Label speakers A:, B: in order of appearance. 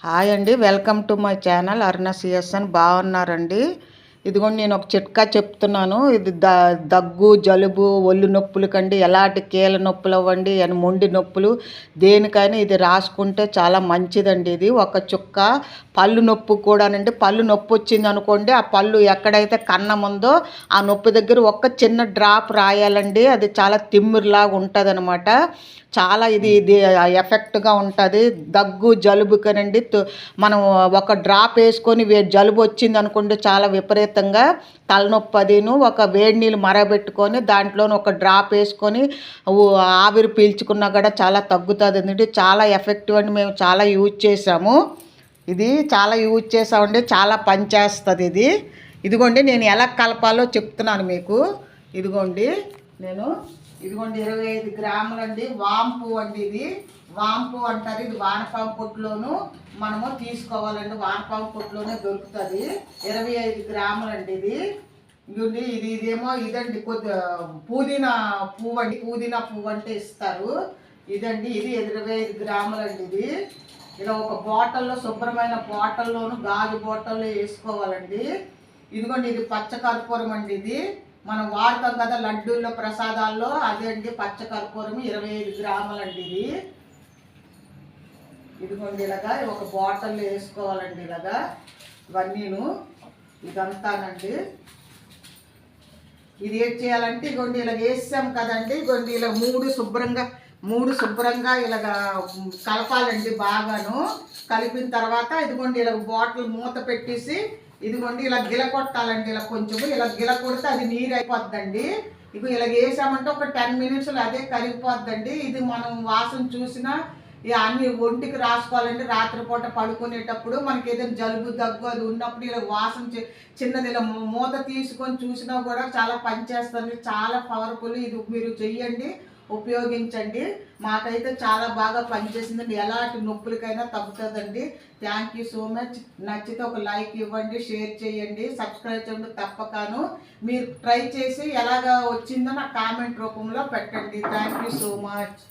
A: Hi అండి, welcome to my channel Aruna CSN. బాగున్నారండి? ఇదిగోండి, నేను ఒక చిట్కా చెప్తున్నాను. ఇది దగ్గు, జలుబు, ఒళ్ళు నొప్పులు కండి, ఎలాంటి కీళ్ళ నొప్పులు అవ్వండి అని మొండి నొప్పులు దేనికైనా ఇది రాసుకుంటే చాలా మంచిదండి. ఇది ఒక చుక్క. పళ్ళు నొప్పి కూడానండి, పళ్ళు నొప్పి వచ్చింది అనుకోండి, ఆ పళ్ళు ఎక్కడైతే కన్నం ఉందో ఆ నొప్పి దగ్గర ఒక్క చిన్న డ్రాప్ రాయాలండి. అది చాలా తిమ్మిరిలాగా ఉంటుంది అనమాట. చాలా ఇది ఎఫెక్ట్గా ఉంటుంది. దగ్గు జలుబుకనండి మనం ఒక డ్రాప్ వేసుకొని జలుబు వచ్చింది అనుకోండి, చాలా విపరీతంగా తలనొప్పి అదిను, ఒక వేడి నీళ్ళు మరగబెట్టుకొని దాంట్లోనే ఒక డ్రాప్ వేసుకొని ఆవిరి పీల్చుకున్నా కూడా చాలా తగ్గుతుంది అండి. చాలా ఎఫెక్టివ్ అండి. మేము చాలా యూజ్ చేసాము. ఇది చాలా యూజ్ చేసామండి. చాలా పనిచేస్తుంది ఇది. ఇదిగోండి, నేను ఎలా కలపాలో చెప్తున్నాను మీకు. ఇదిగోండి, ఇదిగోండి 25 గ్రాములండి వాంపు అండి. ఇది వాంపు అంటారు. ఇది వానపాము పొట్టులోను మనము తీసుకోవాలండి. వానపాము పొట్టులోనే దొరుకుతుంది. 25 గ్రాములండి ఇది. ఇదిగోండి, ఇదేమో ఇదండి పుదీనా పువ్వు అండి. పుదీనా పువ్వు అంటే ఇస్తారు. ఇదండి, ఇది 25 గ్రాములండి. ఇది ఇలా ఒక బాటిల్లో, శుభ్రమైన బాటిల్లోను గాజు బాటిల్లో వేసుకోవాలండి. ఇదిగోండి, ఇది పచ్చకర్పూరం అండి. ఇది మనం వాడతాం కదా లడ్డూల్లో, ప్రసాదాల్లో, అదే అండి పచ్చకర్పూరం 25 గ్రాములండి. ఇది ఇదిగోండి, ఇలాగా ఒక బాటిల్లో వేసుకోవాలండి. ఇలాగా ఇవన్నీను ఇదంతానండి. ఇది ఏం చేయాలంటే ఇగోండి ఇలా వేసాం కదండి. ఇగోండి ఇలా మూడు శుభ్రంగా ఇలాగ కలపాలండి. బాగాను కలిపిన తర్వాత ఇదిగోండి ఇలా బాటిల్ మూత పెట్టేసి ఇదిగోండి ఇలా గిల కొట్టాలండి. ఇలా కొంచెము ఇలా గిల కొడితే అది నీరు అయిపోద్దండి. ఇక ఇలా వేసామంటే ఒక 10 మినిట్స్లో అదే కరిగిపోద్దండి. ఇది మనం వాసన చూసినా అన్ని ఒంటికి రాసుకోవాలండి. రాత్రిపూట పడుకునేటప్పుడు మనకి ఏదైనా జలుబు దగ్గు అది ఉన్నప్పుడు ఇలా వాసన చిన్నది ఇలా మూత తీసుకొని చూసినా కూడా చాలా పనిచేస్తుంది. చాలా పవర్ఫుల్. ఇది మీరు చెయ్యండి, ఉపయోగించండి. మాకైతే చాలా బాగా పనిచేసిందండి. ఎలాంటి నొప్పులకైనా తగ్గుతుందండి. Thank you so much. నచ్చితే ఒక లైక్ ఇవ్వండి, షేర్ చేయండి, సబ్స్క్రైబ్ చేయండి తప్పకను. మీరు ట్రై చేసి ఎలాగా వచ్చిందో నాకు కామెంట్ రూపంలో పెట్టండి. Thank you so much.